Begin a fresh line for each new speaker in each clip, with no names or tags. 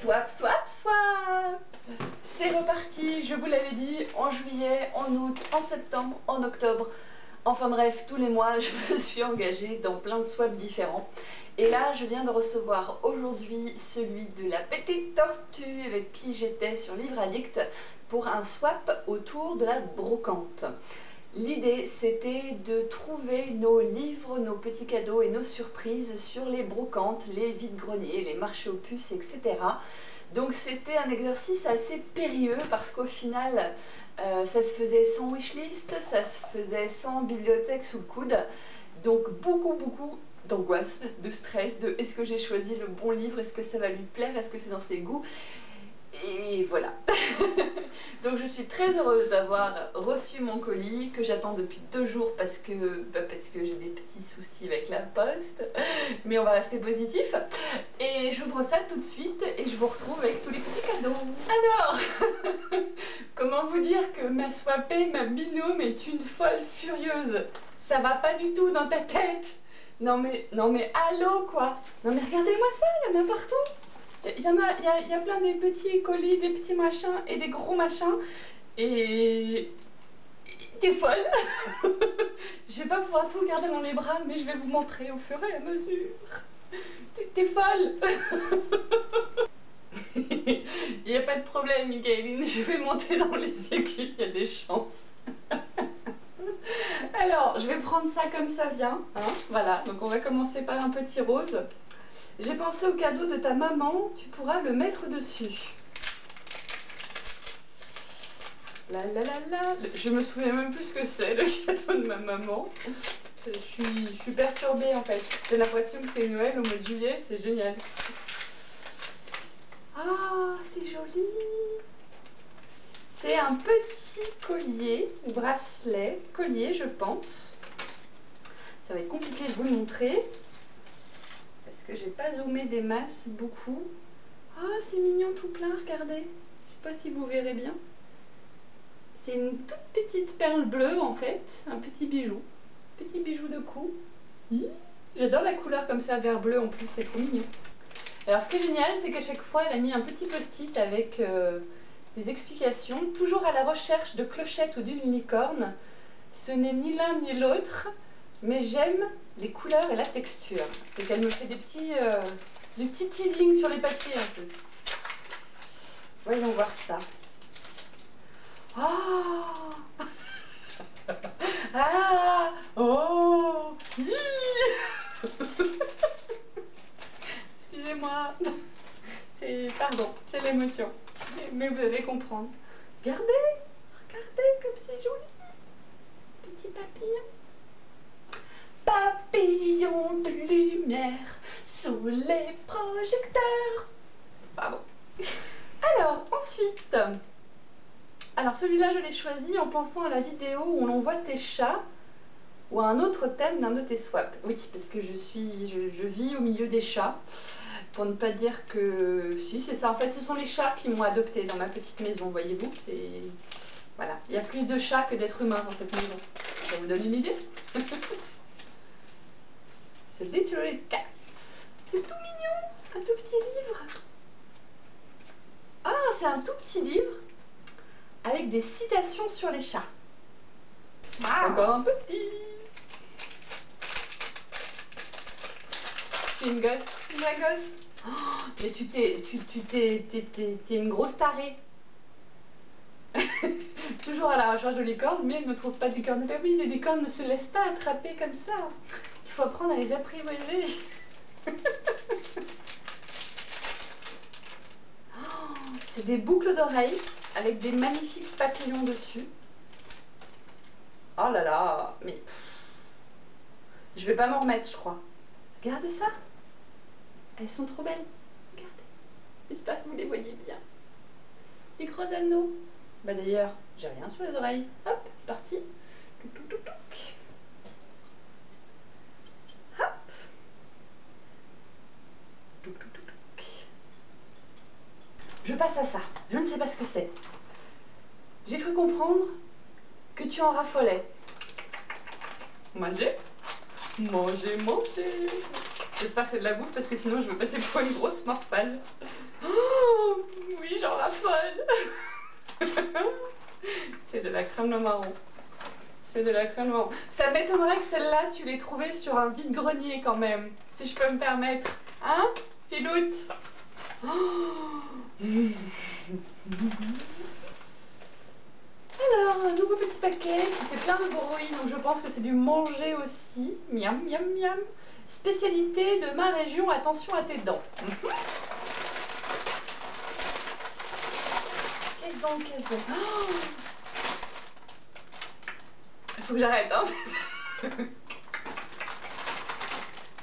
Swap, swap, swap! C'est reparti, je vous l'avais dit, en juillet, en août, en septembre, en octobre. Enfin bref, tous les mois, je me suis engagée dans plein de swaps différents. Et là, je viens de recevoir aujourd'hui celui de la petite tortue avec qui j'étais sur Livre Addict pour un swap autour de la brocante. L'idée, c'était de trouver nos livres, nos petits cadeaux et nos surprises sur les brocantes, les vides-greniers, les marchés aux puces, etc. Donc c'était un exercice assez périlleux parce qu'au final, ça se faisait sans wishlist, ça se faisait sans bibliothèque sous le coude. Donc beaucoup d'angoisse, de stress, de est-ce que j'ai choisi le bon livre, est-ce que ça va lui plaire, est-ce que c'est dans ses goûts. Et voilà. Donc je suis très heureuse d'avoir reçu mon colis que j'attends depuis 2 jours parce que j'ai des petits soucis avec la poste. Mais on va rester positif. Et j'ouvre ça tout de suite et je vous retrouve avec tous les petits cadeaux. Alors, comment vous dire que ma swappée, ma binôme est une folle furieuse. Ça va pas du tout dans ta tête. Non mais allô quoi. Non mais regardez-moi ça, il y en a partout. Il y a plein des petits colis, des petits machins et des gros machins. Et t'es folle. Je vais pas pouvoir tout garder dans les bras, mais je vais vous montrer au fur et à mesure. T'es folle. Il n'y a pas de problème, Michaeline. Je vais monter dans les écus, il y a des chances. Alors, je vais prendre ça comme ça vient. Hein, voilà, donc on va commencer par un petit rose. J'ai pensé au cadeau de ta maman, tu pourras le mettre dessus. La la la la. Je me souviens même plus ce que c'est, le cadeau de ma maman. Je suis perturbée en fait. J'ai l'impression que c'est Noël au mois de juillet, c'est génial. Ah, c'est joli. C'est un petit collier, ou bracelet, collier je pense. Ça va être compliqué de vous le montrer. Que j'ai pas zoomé des masses beaucoup. Ah, c'est mignon tout plein, regardez. Je sais pas si vous verrez bien. C'est une toute petite perle bleue en fait, un petit bijou. Petit bijou de cou. J'adore la couleur comme ça, vert bleu en plus, c'est trop mignon. Alors ce qui est génial, c'est qu'à chaque fois, elle a mis un petit post-it avec des explications. Toujours à la recherche de clochettes ou d'une licorne. Ce n'est ni l'un ni l'autre. Mais j'aime les couleurs et la texture. C'est qu'elle me fait des petits teasings sur les papiers en plus. Voyons voir ça. Oh ah oh excusez-moi. Pardon, c'est l'émotion. Mais vous allez comprendre. Regardez comme c'est joli. Petit papillon. Papillon de lumière sous les projecteurs. Pardon. Alors, ensuite. Alors, celui-là, je l'ai choisi en pensant à la vidéo où on voit tes chats ou à un autre thème d'un de tes swaps. Oui, parce que je vis au milieu des chats. Pour ne pas dire que... Si, c'est ça. En fait, ce sont les chats qui m'ont adopté dans ma petite maison, voyez-vous. Voilà. Il y a plus de chats que d'êtres humains dans cette maison. Ça vous donne une idée? The Little Cat. C'est tout mignon. Un tout petit livre. Ah, c'est un tout petit livre avec des citations sur les chats. Ah. Encore un petit. Tu es une gosse. La gosse. Oh, mais t'es une grosse tarée. Toujours à la recherche de licornes, mais elle ne trouve pas de licorne. Ben oui, les licornes ne se laissent pas attraper comme ça. Il faut apprendre à les apprivoiser. Oh, c'est des boucles d'oreilles avec des magnifiques papillons dessus. Oh là là, mais je vais pas m'en remettre, je crois. Regardez ça. Elles sont trop belles. Regardez. J'espère que vous les voyez bien. Des gros anneaux. Bah d'ailleurs, j'ai rien sur les oreilles. Hop, c'est parti. Touc, touc, touc, touc. Hop. Touc, touc, touc, touc. Je passe à ça. Je ne sais pas ce que c'est. J'ai cru comprendre que tu en raffolais. Manger. Manger, manger. J'espère que c'est de la bouffe parce que sinon je vais passer pour une grosse morphale. Oh, Oui, j'en raffole. C'est de la crème de marron. C'est de la crème de marron. Ça m'étonnerait que celle-là, tu l'aies trouvée sur un vide-grenier quand même, si je peux me permettre. Hein, Filoute? Alors, un nouveau petit paquet qui fait plein de bruit, donc je pense que c'est du manger aussi. Miam, miam, miam. Spécialité de ma région, attention à tes dents. Qu'est-ce donc, qu'est-ce donc? Il faut que j'arrête, hein.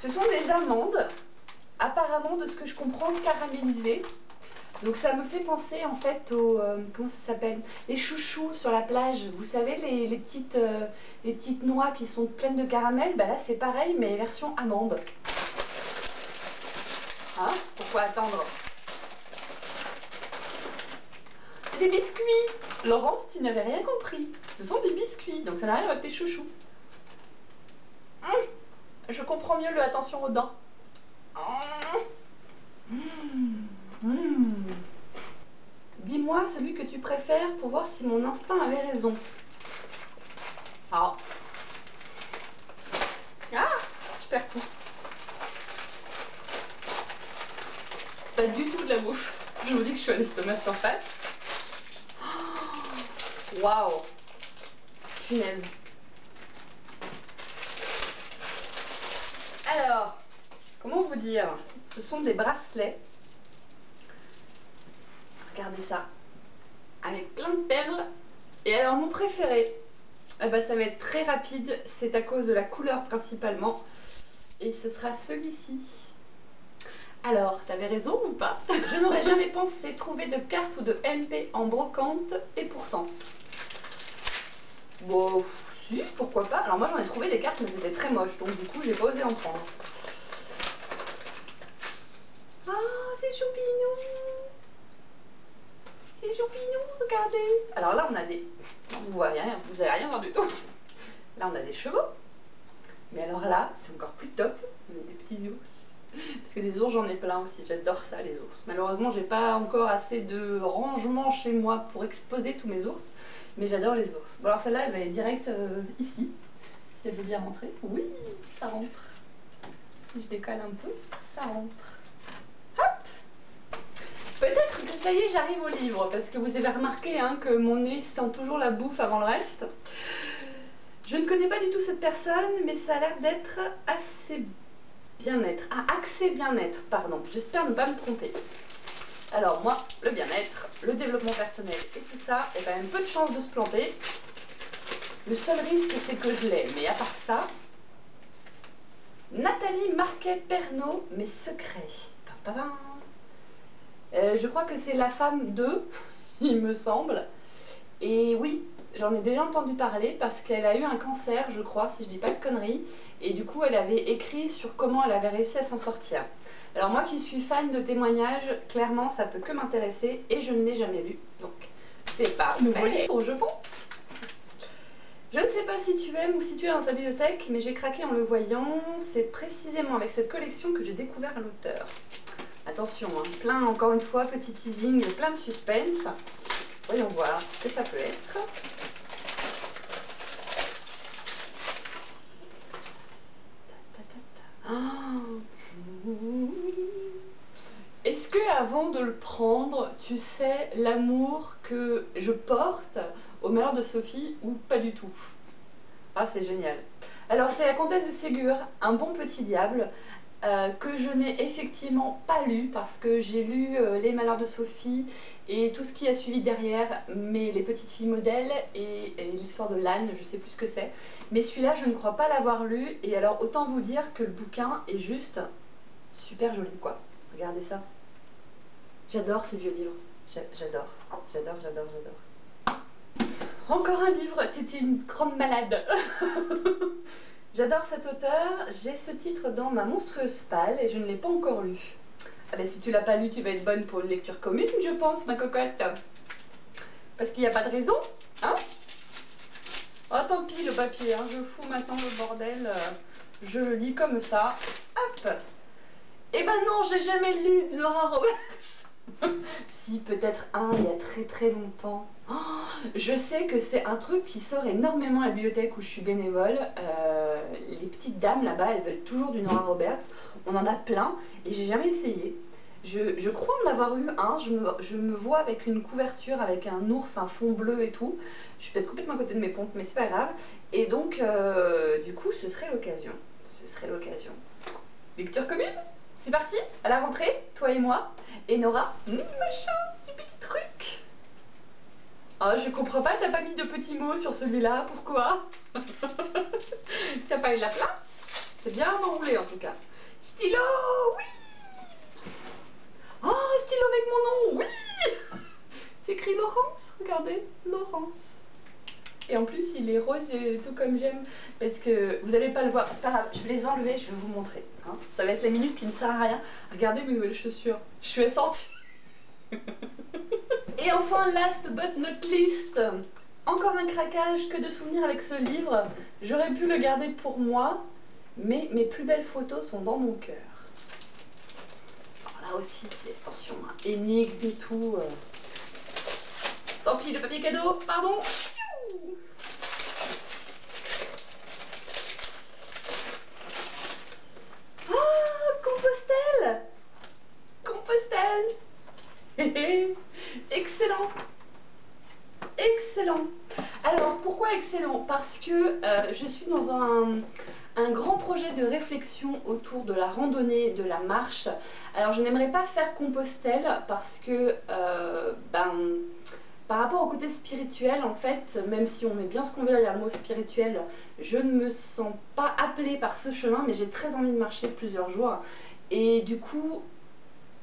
Ce sont des amandes, apparemment de ce que je comprends caramélisées. Donc ça me fait penser en fait aux, comment ça s'appelle, les chouchous sur la plage. Vous savez les petites noix qui sont pleines de caramel. Bah là c'est pareil mais version amande. Hein? Pourquoi attendre? Des biscuits. Laurence, tu n'avais rien compris. Ce sont des biscuits, donc ça n'a rien avec tes chouchous. Je comprends mieux le attention aux dents. Dis-moi celui que tu préfères pour voir si mon instinct avait raison. Ah, super coup. C'est pas du tout de la bouffe. Je vous dis que je suis à l'estomac sur pattes. Waouh, punaise. Alors, comment vous dire? Ce sont des bracelets. Regardez ça. Avec plein de perles. Et alors, mon préféré, ça va être très rapide. C'est à cause de la couleur principalement. Et ce sera celui-ci. Alors, t'avais raison ou pas? Je n'aurais jamais pensé trouver de cartes ou de MP en brocante. Et pourtant. Bon, si, pourquoi pas. Alors moi, j'en ai trouvé des cartes, mais c'était très moche. Donc du coup, j'ai pas osé en prendre. Ah, c'est choupignon. C'est choupignon, regardez. Alors là, on a des... Vous voyez rien, vous allez rien voir du tout. Là, on a des chevaux. Mais alors là, c'est encore plus top. On a des petits ours. Parce que des ours, j'en ai plein aussi. J'adore ça, les ours. Malheureusement, j'ai pas encore assez de rangement chez moi pour exposer tous mes ours. Mais j'adore les ours. Bon, alors celle-là, elle va aller direct ici. Si elle veut bien rentrer. Oui, ça rentre. Si je décale un peu, ça rentre. Hop! Peut-être que ça y est, j'arrive au livre. Parce que vous avez remarqué hein, que mon nez sent toujours la bouffe avant le reste. Je ne connais pas du tout cette personne, mais ça a l'air d'être assez bien-être. Ah, axé bien-être, pardon. J'espère ne pas me tromper. Alors moi, le bien-être, le développement personnel et tout ça, il y a quand même peu de chances de se planter. Le seul risque, c'est que je l'ai. Mais à part ça, Nathalie Marquet-Pernot, mes secrets. Je crois que c'est la femme de, il me semble. Et oui, j'en ai déjà entendu parler parce qu'elle a eu un cancer, je crois, si je dis pas de conneries. Et du coup, elle avait écrit sur comment elle avait réussi à s'en sortir. Alors moi qui suis fan de témoignages, clairement, ça peut que m'intéresser et je ne l'ai jamais lu. Donc, c'est pas un nouveau livre, je pense. Je ne sais pas si tu aimes ou si tu es dans ta bibliothèque, mais j'ai craqué en le voyant. C'est précisément avec cette collection que j'ai découvert l'auteur. Attention, hein, plein, encore une fois, petit teasing, plein de suspense. Voyons voir ce que ça peut être. Est-ce que avant de le prendre, tu sais l'amour que je porte au malheur de Sophie ou pas du tout? Ah, c'est génial. Alors, c'est la comtesse de Ségur, un bon petit diable, que je n'ai effectivement pas lu parce que j'ai lu Les Malheurs de Sophie et tout ce qui a suivi derrière, mais Les Petites Filles Modèles et l'histoire de l'âne, je sais plus ce que c'est. Mais celui-là, je ne crois pas l'avoir lu et alors autant vous dire que le bouquin est juste super joli quoi. Regardez ça. J'adore ces vieux livres. J'adore, j'adore, j'adore, j'adore. Encore un livre, t'étais une grande malade. J'adore cet auteur, j'ai ce titre dans ma monstrueuse palle et je ne l'ai pas encore lu. Ah ben si tu l'as pas lu, tu vas être bonne pour une lecture commune, je pense, ma cocotte. Parce qu'il n'y a pas de raison, hein? Oh tant pis le papier, hein, je fous maintenant le bordel, je le lis comme ça, hop. Eh ben non, j'ai jamais lu Nora Roberts. Si, peut-être un il y a très très longtemps. Oh, je sais que c'est un truc qui sort énormément à la bibliothèque où je suis bénévole. Les petites dames là-bas, elles veulent toujours du Nora Roberts. On en a plein et j'ai jamais essayé. Je crois en avoir eu un. Je me vois avec une couverture, avec un ours, un fond bleu et tout. Je suis peut-être complètement à côté de mes pompes, mais c'est pas grave. Et donc, du coup, ce serait l'occasion. Ce serait l'occasion. Lecture commune? C'est parti, à la rentrée, toi et moi. Et Nora, machin, du petit truc. Ah, je comprends pas, t'as pas mis de petits mots sur celui-là, pourquoi? T'as pas eu la place? C'est bien enroulé en tout cas. Stylo, oui. Oh, stylo avec mon nom, oui. C'est écrit Laurence, regardez, Laurence. Et en plus, il est rose, tout comme j'aime, parce que vous n'allez pas le voir. C'est pas grave, je vais les enlever, je vais vous montrer. Hein. Ça va être la minute qui ne sert à rien. Regardez mes nouvelles chaussures. Je suis assortie. Et enfin, last but not least, encore un craquage, que de souvenirs avec ce livre. J'aurais pu le garder pour moi, mais mes plus belles photos sont dans mon cœur. Alors là aussi, c'est, attention, hein, énigme et tout. Tant pis, le papier cadeau, pardon. Compostelle. Excellent. Excellent. Alors, pourquoi excellent? Parce que je suis dans un grand projet de réflexion autour de la randonnée, de la marche. Alors, je n'aimerais pas faire Compostelle parce que, par rapport au côté spirituel, en fait, même si on met bien ce qu'on veut derrière le mot spirituel, je ne me sens pas appelée par ce chemin, mais j'ai très envie de marcher plusieurs jours. Et du coup,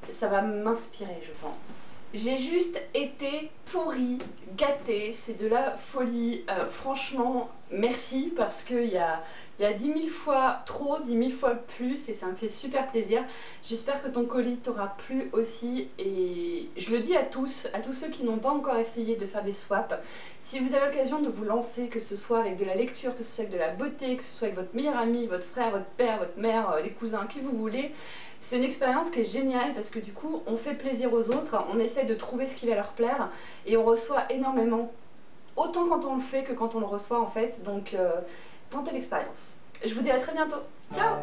ça va m'inspirer, je pense. J'ai juste été pourrie, gâtée, c'est de la folie. Franchement, merci parce qu'il y a 10 000 fois trop, 10 000 fois plus et ça me fait super plaisir. J'espère que ton colis t'aura plu aussi et je le dis à tous ceux qui n'ont pas encore essayé de faire des swaps. Si vous avez l'occasion de vous lancer, que ce soit avec de la lecture, que ce soit avec de la beauté, que ce soit avec votre meilleur ami, votre frère, votre père, votre mère, les cousins, qui vous voulez, c'est une expérience qui est géniale parce que du coup on fait plaisir aux autres, on essaie de trouver ce qui va leur plaire et on reçoit énormément, autant quand on le fait que quand on le reçoit en fait, donc tentez l'expérience. Je vous dis à très bientôt, ciao.